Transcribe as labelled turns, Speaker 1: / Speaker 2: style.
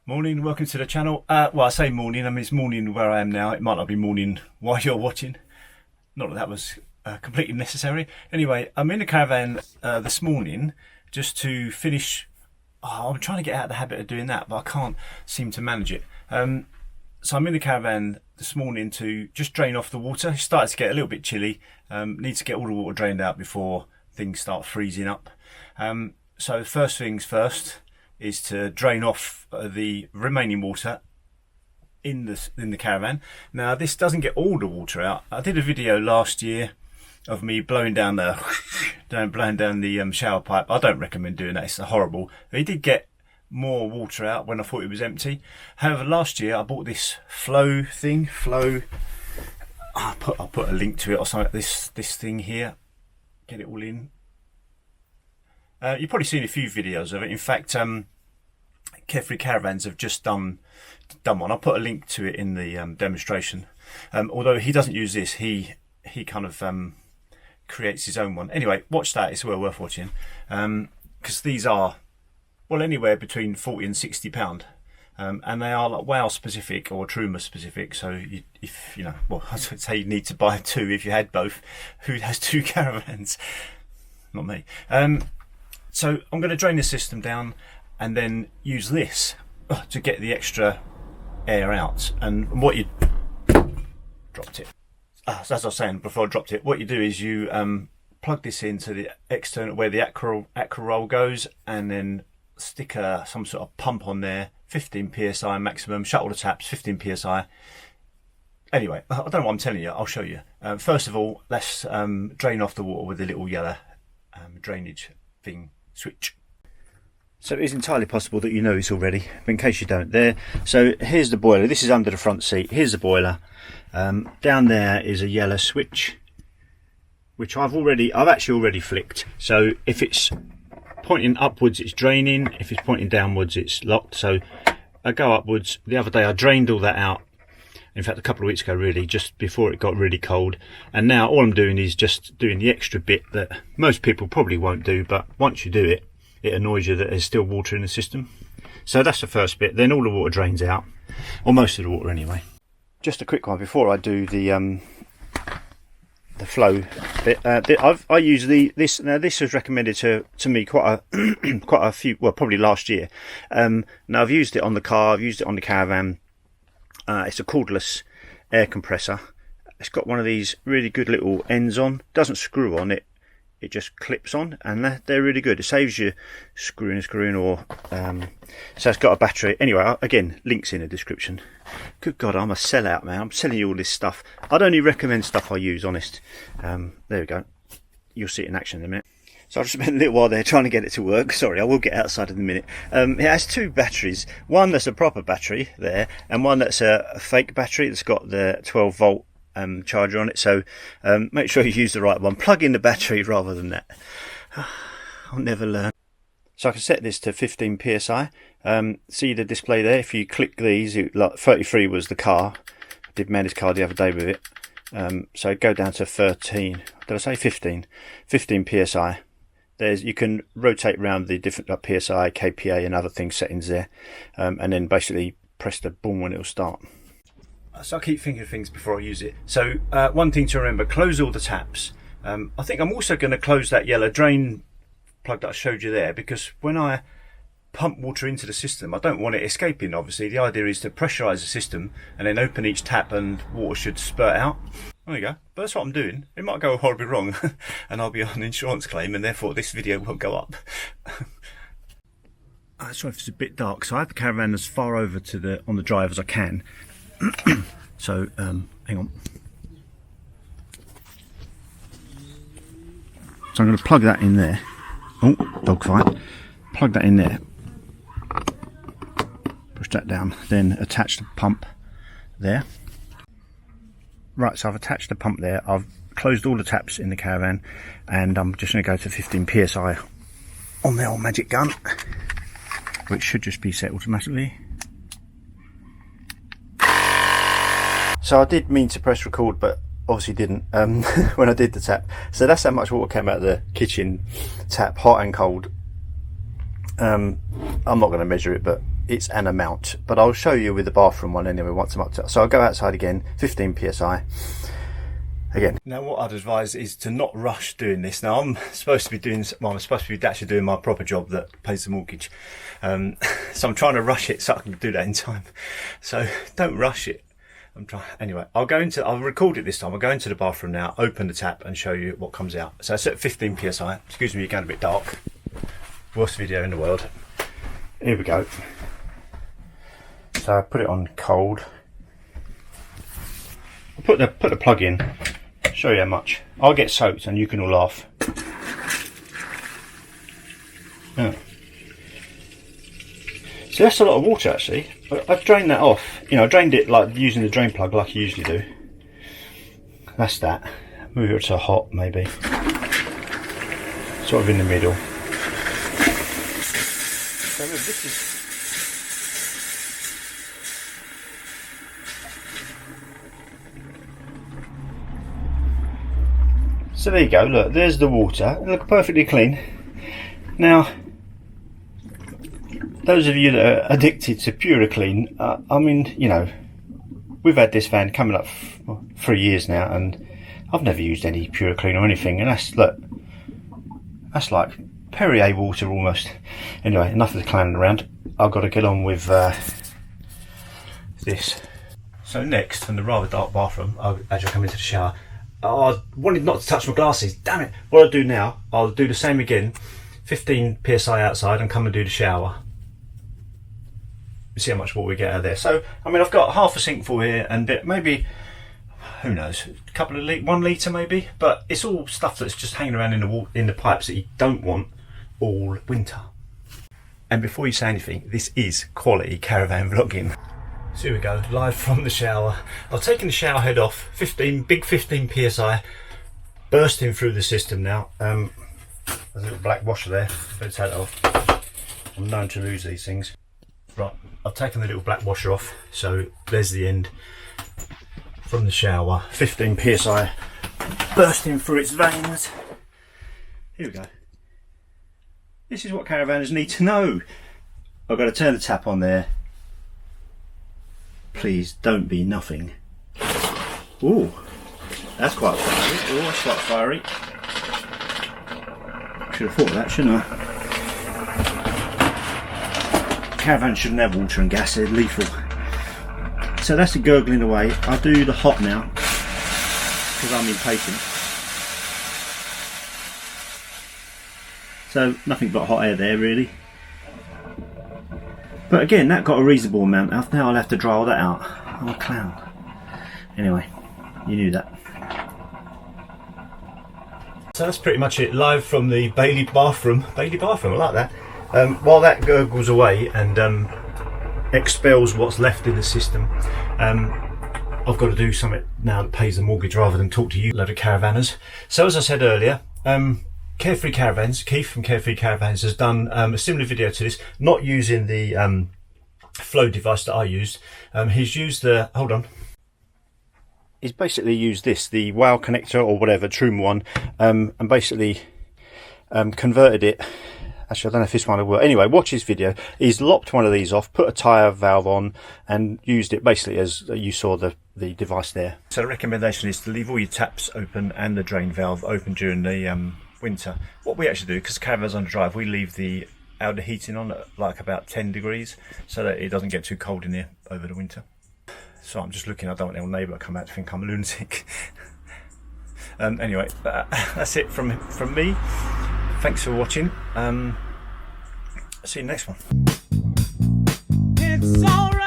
Speaker 1: Morning, welcome to the channel. Well, I say morning, I mean it's morning where I am now. It might not be morning while you're watching. Not that that was completely necessary. Anyway, I'm in the caravan this morning just to finish. I'm trying to get out of the habit of doing that, but I can't seem to manage it. So I'm in the caravan this morning to just drain off the water. It started to get a little bit chilly. Need to get all the water drained out before things start freezing up. So first things first is to drain off the remaining water in the caravan. Now this doesn't get all the water out. I did a video last year of me blowing down the shower pipe. I don't recommend doing that, it's horrible. It did get more water out when I thought it was empty. However, last year I bought this Floe thing. Floe, I'll put a link to it or something. This thing here, get it all in. You've probably seen a few videos of it. In fact, Carefree Caravans have just done one. I'll put a link to it in the demonstration. Although he doesn't use this, he kind of creates his own one. Anyway, watch that. It's well worth watching because these are, well, anywhere between 40 and 60 pound, and they are like whale specific or Truma specific. So if you know, well, I'd say you need to buy two if you had both. Who has two caravans? Not me. So I'm going to drain the system down and then use this to get the extra air out. And what you dropped it. So as I was saying before I dropped it, what you do is you plug this into the external where the aqua roll goes, and then stick some sort of pump on there, 15 psi maximum. Shut all the taps, 15 psi. Anyway, I don't know what I'm telling you. I'll show you. First of all, let's drain off the water with the little yellow drainage thing switch. So it is entirely possible that you know this already, but in case you don't, so here's the boiler. This is under the front seat. Here's the boiler. Down there is a yellow switch, which I've actually already flicked. So if it's pointing upwards, it's draining. If it's pointing downwards, it's locked. So I go upwards. The other day I drained all that out. In fact, a couple of weeks ago, really, just before it got really cold. And now all I'm doing is just doing the extra bit that most people probably won't do, but once you do it, it annoys you that there's still water in the system. So that's the first bit. Then all the water drains out, or most of the water anyway. Just a quick one before I do the Floe bit. I use this. Now this was recommended to me quite a few, well, probably last year. Now I've used it on the car. I've used it on the caravan. It's a cordless air compressor. It's got one of these really good little ends on. Doesn't screw on it. It just clips on, and they're really good. It saves you screwing or so it's got a battery. Anyway, again, links in the description. Good God, I'm a sellout, man. I'm selling you all this stuff. I'd only recommend stuff I use, honest. There we go. You'll see it in action in a minute. So I've just spent a little while there trying to get it to work. Sorry, I will get outside in a minute. It has two batteries. One that's a proper battery there, and one that's a fake battery that's got the 12 volt charger on it. So make sure you use the right one. Plug in the battery rather than that. I'll never learn. So I can set this to 15 psi. See the display there? If you click these, like 33 was the car. I did Mandy's car the other day with it. So go down to 13. Did I say 15? 15 psi. You can rotate around the different PSI, KPA and other things settings there, and then basically press the boom when it'll start. So I keep thinking of things before I use it. So one thing to remember, close all the taps. I think I'm also going to close that yellow drain plug that I showed you there, because when I pump water into the system, I don't want it escaping, obviously. The idea is to pressurise the system and then open each tap and water should spurt out. There you go. But that's what I'm doing. It might go horribly wrong and I'll be on an insurance claim, and therefore this video won't go up. Sorry if it's a bit dark. So I have the caravan as far over to on the drive as I can. So hang on. So I'm going to plug that in there. Oh, dog fight. Plug that in there. Push that down. Then attach the pump there. Right, so I've attached the pump there. I've closed all the taps in the caravan, and I'm just going to go to 15 psi on the old magic gun, which should just be set automatically. So I did mean to press record, but obviously didn't when I did the tap. So that's how much water came out of the kitchen tap, hot and cold. I'm not going to measure it, but
Speaker 2: it's an amount, but I'll show you with the bathroom one anyway once I'm up to it. So I'll go outside again, 15 psi again.
Speaker 1: Now what I'd advise is to not rush doing this. Now I'm supposed to be doing, well, I'm supposed to be actually doing my proper job that pays the mortgage, so I'm trying to rush it so I can do that in time. So don't rush it. I'm trying. Anyway, I'll record it this time. I'll go into the bathroom now, open the tap and show you what comes out. So it's at 15 psi. Excuse me, you're going a bit dark. Worst video in the world.
Speaker 2: Here we go. So I put it on cold. I'll put the plug in, show you how much. I'll get soaked and you can all laugh. Oh. So that's a lot of water actually. I've drained that off. You know, I drained it like using the drain plug like you usually do. That's that. Move it to hot maybe. Sort of in the middle. So look, this is... So there you go, look, there's the water. It looks perfectly clean. Now, those of you that are addicted to Puriclean, I mean, you know, we've had this van coming up for 3 years now, and I've never used any Puriclean or anything, and that's, look, that's like Perrier water almost. Anyway, enough of the clowning around. I've got to get on with this.
Speaker 1: So next, from the rather dark bathroom, as I come into the shower, I wanted not to touch my glasses. Damn it! What I'll do now, I'll do the same again. 15 psi outside and come and do the shower. See how much water we get out of there. So, I mean, I've got half a sink full here, and maybe, who knows, a couple of 1 litre maybe. But it's all stuff that's just hanging around in the pipes that you don't want all winter. And before you say anything, this is quality caravan vlogging. So here we go, live from the shower. I've taken the shower head off, big 15 psi, bursting through the system now. There's a little black washer there, better take that off. I'm known to lose these things. Right, I've taken the little black washer off, so there's the end from the shower. 15 psi, bursting through its veins. Here we go. This is what caravanners need to know. I've got to turn the tap on there. Please don't be nothing. Ooh, that's quite fiery. Oh, that's quite fiery. Should have thought of that, shouldn't I? Caravan shouldn't have water and gas, they're lethal. So that's the gurgling away. I'll do the hot now, because I'm impatient. So nothing but hot air there really. But again, that got a reasonable amount. Now I'll have to dry all that out. I'm a clown. Anyway, you knew that. So that's pretty much it, live from the Bailey bathroom. Bailey bathroom, I like that. While that gurgles away and expels what's left in the system, I've got to do something now that pays the mortgage rather than talk to you load of caravanners. So as I said earlier, Carefree Caravans, Keith from Carefree Caravans has done a similar video to this, not using the Floe device that I used. He's used the, hold on.
Speaker 2: He's basically used this, the Wow connector or whatever, Truma one, and basically converted it. Actually, I don't know if this one will work. Anyway, watch his video. He's lopped one of these off, put a tyre valve on, and used it basically as you saw the device there.
Speaker 1: So the recommendation is to leave all your taps open and the drain valve open during the winter. What we actually do, because Caravan's on the drive, we leave the outer heating on at like about 10 degrees so that it doesn't get too cold in here over the winter. So I'm just looking, I don't want our neighbour to come out to think I'm a lunatic. Anyway, that's it from me. Thanks for watching. See you next one. It's all right.